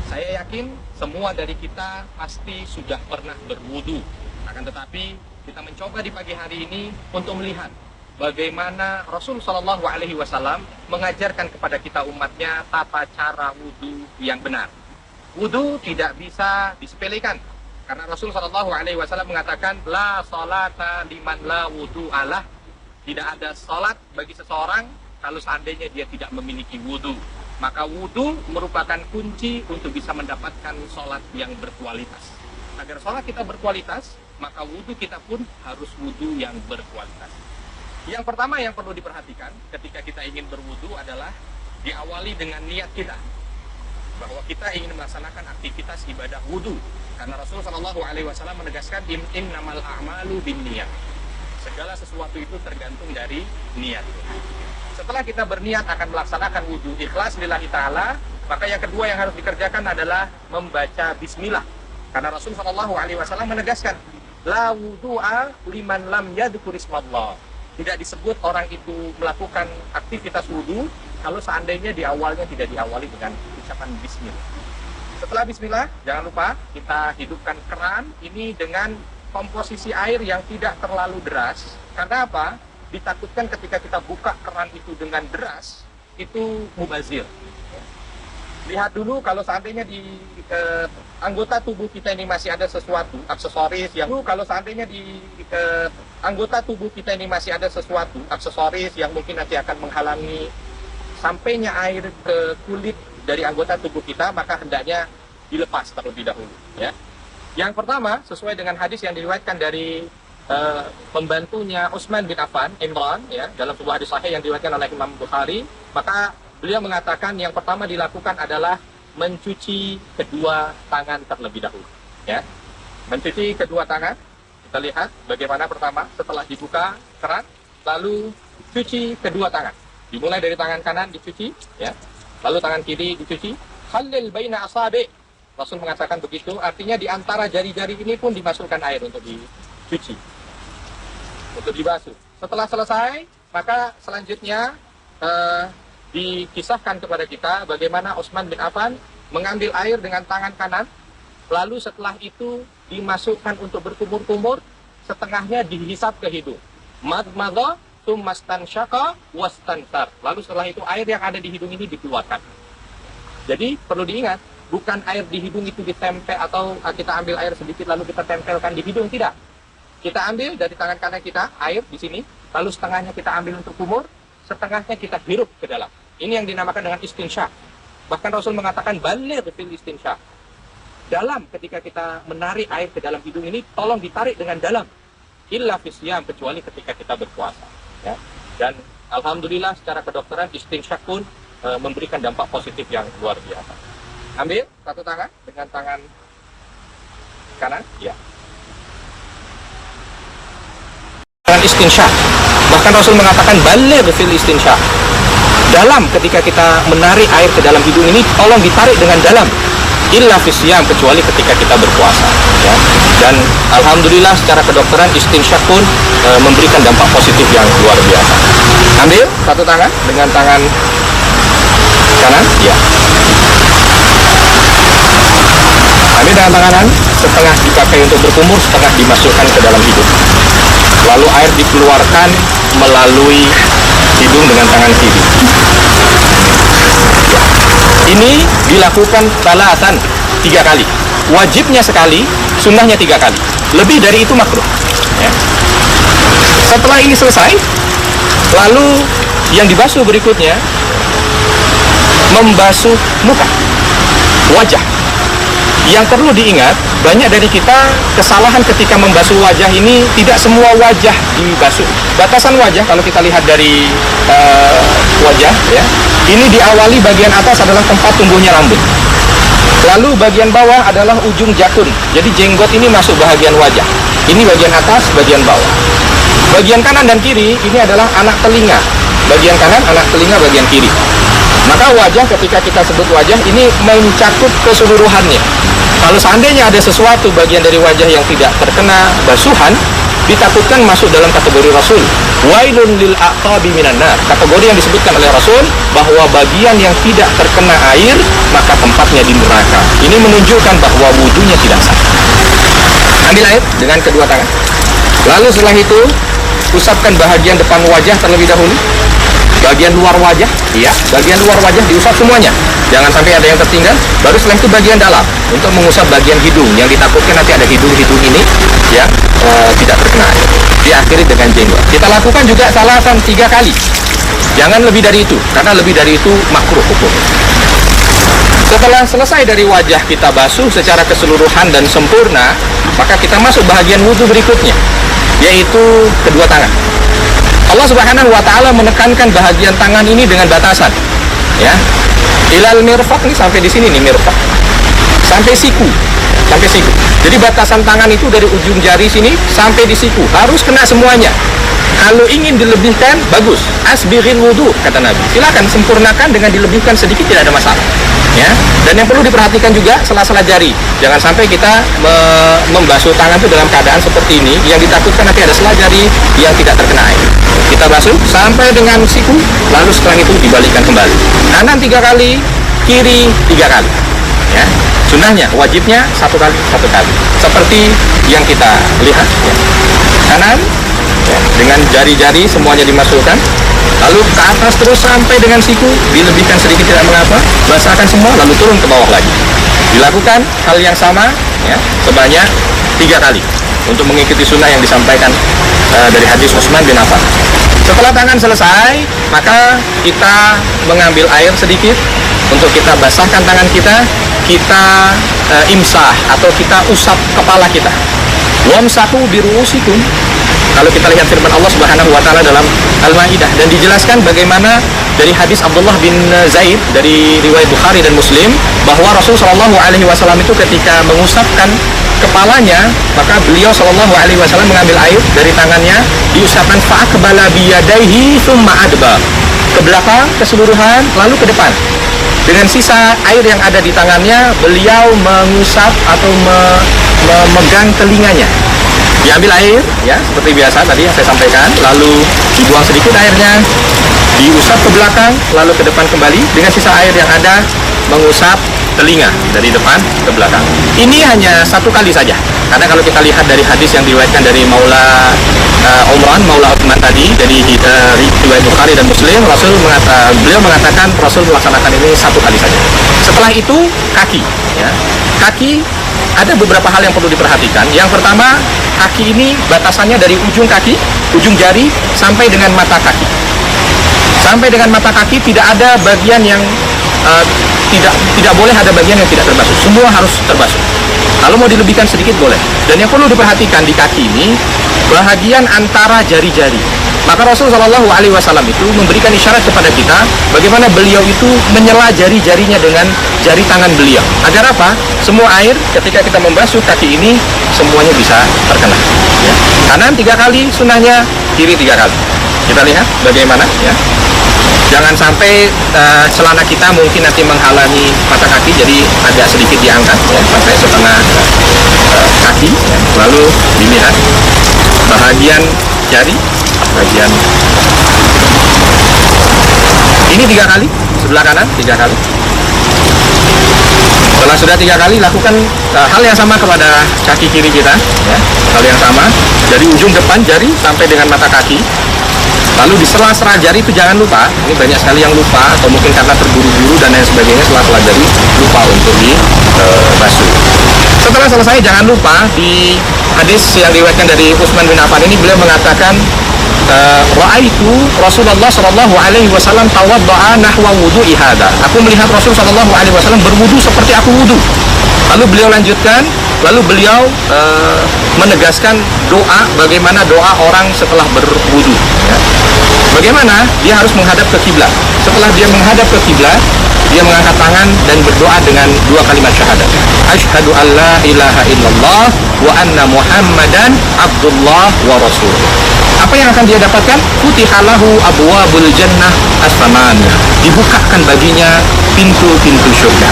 Saya yakin semua dari kita pasti sudah pernah berwudu. Akan tetapi kita mencoba di pagi hari ini untuk melihat bagaimana Rasul Shallallahu Alaihi Wasallam mengajarkan kepada kita umatnya tata cara wudu yang benar. Wudu tidak bisa disepelekan karena Rasul Shallallahu Alaihi Wasallam mengatakan la salata liman la wudu alah. Tidak ada salat bagi seseorang kalau seandainya dia tidak memiliki wudu. Maka wudu merupakan kunci untuk bisa mendapatkan sholat yang berkualitas. Agar sholat kita berkualitas, maka wudu kita pun harus wudu yang berkualitas. Yang pertama yang perlu diperhatikan ketika kita ingin berwudu adalah diawali dengan niat kita. Bahwa kita ingin melaksanakan aktivitas ibadah wudu. Karena Rasulullah SAW menegaskan, innamal a'malu binniyat. Segala sesuatu itu tergantung dari niat. Setelah kita berniat akan melaksanakan wudhu ikhlas lillahi ta'ala, maka yang kedua yang harus dikerjakan adalah membaca bismillah. Karena Rasulullah SAW menegaskan, la wudu'a liman lam yadhkur ismallah. Tidak disebut orang itu melakukan aktivitas wudhu kalau seandainya di awalnya tidak diawali dengan ucapan bismillah. Setelah bismillah, jangan lupa kita hidupkan keran ini dengan komposisi air yang tidak terlalu deras. Karena apa? Ditakutkan ketika kita buka keran itu dengan deras, itu mubazir. Lihat dulu kalau seandainya di anggota tubuh kita ini masih ada sesuatu, aksesoris yang mungkin nanti akan menghalangi sampainya air ke kulit dari anggota tubuh kita, maka hendaknya dilepas terlebih dahulu. Ya. Yang pertama, sesuai dengan hadis yang diriwayatkan dari pembantunya Utsman bin Affan, Imran, ya, dalam sebuah hadis sahih yang diriwayatkan oleh Imam Bukhari, maka beliau mengatakan yang pertama dilakukan adalah mencuci kedua tangan terlebih dahulu. Ya, mencuci kedua tangan. Kita lihat bagaimana pertama setelah dibuka keran, lalu cuci kedua tangan. Dimulai dari tangan kanan dicuci, ya, lalu tangan kiri dicuci. Khalil baina asabi. Rasul mengatakan begitu, artinya di antara jari-jari ini pun dimasukkan air untuk dicuci, untuk dibasuh. Setelah selesai, maka selanjutnya dikisahkan kepada kita bagaimana Utsman bin Affan mengambil air dengan tangan kanan, lalu setelah itu dimasukkan untuk berkumur-kumur, setengahnya dihisap ke hidung. Madmadha tsummastansyaqa wastansar. Lalu setelah itu air yang ada di hidung ini dikeluarkan. Jadi perlu diingat, bukan air di hidung itu ditempel atau kita ambil air sedikit lalu kita tempelkan di hidung, tidak. Kita ambil dari tangan kanan kita air di sini, lalu setengahnya kita ambil untuk kumur, setengahnya kita hirup ke dalam. Ini yang dinamakan dengan istinsyak. Bahkan Rasul mengatakan baligh fil istinsyak. Dalam ketika kita menarik air ke dalam hidung ini, tolong ditarik dengan dalam. Illa fisyam, kecuali ketika kita berpuasa. Ya. Dan alhamdulillah secara kedokteran istinsyak pun memberikan dampak positif yang luar biasa. Ambil satu tangan dengan tangan kanan, ya. Dengan istinsyak. Bahkan Rasul mengatakan baligh fil istinsyak. Dalam ketika kita menarik air ke dalam hidung ini, tolong ditarik dengan dalam. Illa fisyam, kecuali ketika kita berpuasa. Ya. Dan alhamdulillah secara kedokteran istinsyak pun memberikan dampak positif yang luar biasa. Ambil satu tangan dengan tangan kanan, ya. Ambil dengan tangan kanan, setengah dipakai untuk berkumur, setengah dimasukkan ke dalam hidung. Lalu air dikeluarkan melalui hidung dengan tangan kiri. Ini dilakukan salatan 3 kali. Wajibnya sekali, sunnahnya 3 kali. Lebih dari itu makruh. Ya. Setelah ini selesai, lalu yang dibasuh berikutnya membasuh muka, wajah. Yang perlu diingat, banyak dari kita kesalahan ketika membasuh wajah ini, tidak semua wajah dibasuh. Batasan wajah kalau kita lihat dari wajah, ya, ini diawali bagian atas adalah tempat tumbuhnya rambut. Lalu bagian bawah adalah ujung jakun. Jadi jenggot ini masuk bagian wajah. Ini bagian atas, bagian bawah. Bagian kanan dan kiri ini adalah anak telinga. Bagian kanan, anak telinga, bagian kiri. Maka wajah, ketika kita sebut wajah, ini mencakup keseluruhannya. Kalau seandainya ada sesuatu bagian dari wajah yang tidak terkena basuhan, ditakutkan masuk dalam kategori Rasul. Wailun lil aqabi minan nar. Kategori yang disebutkan oleh Rasul bahwa bagian yang tidak terkena air maka tempatnya di neraka. Ini menunjukkan bahwa wudunya tidak sah. Ambil air dengan kedua tangan. Lalu setelah itu usapkan bagian depan wajah terlebih dahulu. Bagian luar wajah, iya, bagian luar wajah diusap semuanya. Jangan sampai ada yang tertinggal. Baru setelah itu bagian dalam untuk mengusap bagian hidung yang ditakutkan nanti ada hidung-hidung ini yang tidak terkena air. Diakhiri dengan jenggot. Kita lakukan juga salasan 3 kali. Jangan lebih dari itu, karena lebih dari itu makruh hukum. Setelah selesai dari wajah kita basuh secara keseluruhan dan sempurna, maka kita masuk bahagian wudhu berikutnya, yaitu kedua tangan. Allah Subhanahu wa taala menekankan bahagian tangan ini dengan batasan, ya. Ilal mirfaq, nih sampai di sini nih mirfaq. Sampai siku. Sampai siku. Jadi batasan tangan itu dari ujung jari sini sampai di siku, harus kena semuanya. Kalau ingin dilebihkan, bagus. Asbighil wudu, kata Nabi. Silakan sempurnakan dengan dilebihkan sedikit, tidak ada masalah. Ya. Dan yang perlu diperhatikan juga sela-sela jari. Jangan sampai kita membasuh tangan itu dalam keadaan seperti ini, yang ditakutkan nanti ada sela jari yang tidak terkena air. Kita basuh sampai dengan siku, lalu setelah itu dibalikkan kembali. Kanan 3 kali, kiri 3 kali. Ya. Sunnahnya, wajibnya 1 kali, 1 kali. Seperti yang kita lihat. Ya. Kanan, ya, dengan jari-jari semuanya dimasukkan, lalu ke atas terus sampai dengan siku, dilebihkan sedikit tidak mengapa, basahkan semua, lalu turun ke bawah lagi. Dilakukan hal yang sama, ya, sebanyak 3 kali untuk mengikuti sunnah yang disampaikan dari hadis Utsman bin Affan. Setelah tangan selesai, maka kita mengambil air sedikit untuk kita basahkan tangan kita, kita imsah atau kita usap kepala kita. Wamsahu biruusikum. Kalau kita lihat firman Allah Subhanahu wa taala dalam Al-Maidah, dan dijelaskan bagaimana dari hadis Abdullah bin Zaid dari riwayat Bukhari dan Muslim bahwa Rasul sallallahu alaihi wasallam itu ketika mengusapkan kepalanya, maka beliau sallallahu alaihi wasallam mengambil air dari tangannya, diusapkan fa'aqbala biyadaihi tsumma adbar. Ke belakang keseluruhan, lalu ke depan. Dengan sisa air yang ada di tangannya, beliau mengusap atau memegang telinganya. Diambil air, ya, seperti biasa tadi yang saya sampaikan, lalu dibuang sedikit airnya, diusap ke belakang, lalu ke depan kembali, dengan sisa air yang ada, mengusap telinga dari depan ke belakang. Ini hanya 1 kali saja, karena kalau kita lihat dari hadis yang diriwayatkan dari Maula Maula Uthman tadi, dari riwayat Bukhari dan Muslim, beliau mengatakan Rasul melaksanakan ini 1 kali saja. Setelah itu kaki, ya. Kaki ada beberapa hal yang perlu diperhatikan. Yang pertama, kaki ini batasannya dari ujung kaki, ujung jari sampai dengan mata kaki. Sampai dengan mata kaki tidak ada bagian yang tidak boleh ada bagian yang tidak terbasuh. Semua harus terbasuh. Kalau mau dilebihkan sedikit boleh. Dan yang perlu diperhatikan di kaki ini bahagian antara jari-jari. Maka Rasul Shallallahu Alaihi Wasallam itu memberikan isyarat kepada kita bagaimana beliau itu menyela jari-jarinya dengan jari tangan beliau. Agar apa? Semua air ketika kita membasuh kaki ini semuanya bisa terkena. Ya. Kanan 3 kali sunnahnya, kiri 3 kali. Kita lihat bagaimana. Ya. Jangan sampai celana kita mungkin nanti menghalangi mata kaki, jadi agak sedikit diangkat, ya, sampai setengah kaki. Ya. Lalu dilihat bahagian jari, bagian ini 3 kali, sebelah kanan 3 kali. Setelah sudah 3 kali, lakukan hal yang sama kepada kaki kiri kita, ya. Hal yang sama dari ujung depan jari sampai dengan mata kaki. Lalu di sela-sela jari itu jangan lupa, ini banyak sekali yang lupa atau mungkin karena terburu-buru dan lain sebagainya, sela-sela jari lupa untuk dibasuh. Setelah selesai jangan lupa di hadis yang diriwayatkan dari Utsman bin Affan ini beliau mengatakan ra'aitu Rasulullah sallallahu alaihi wasallam tawadda'a nahwa wudu'i hadza. Aku melihat Rasul sallallahu alaihi wasallam berwudu seperti aku wudu. Lalu beliau lanjutkan, lalu beliau menegaskan doa, bagaimana doa orang setelah berwudu, ya. Bagaimana dia harus menghadap ke kiblat. Setelah dia menghadap ke kiblat, dia mengangkat tangan dan berdoa dengan 2 kalimat syahadat. Asyhadu an la ilaha illallah wa anna Muhammadan abdullah wa rasuluh. Apa yang akan dia dapatkan? Futihalahu abwabul jannah as-samaniyah. Dibukakan baginya pintu-pintu surga.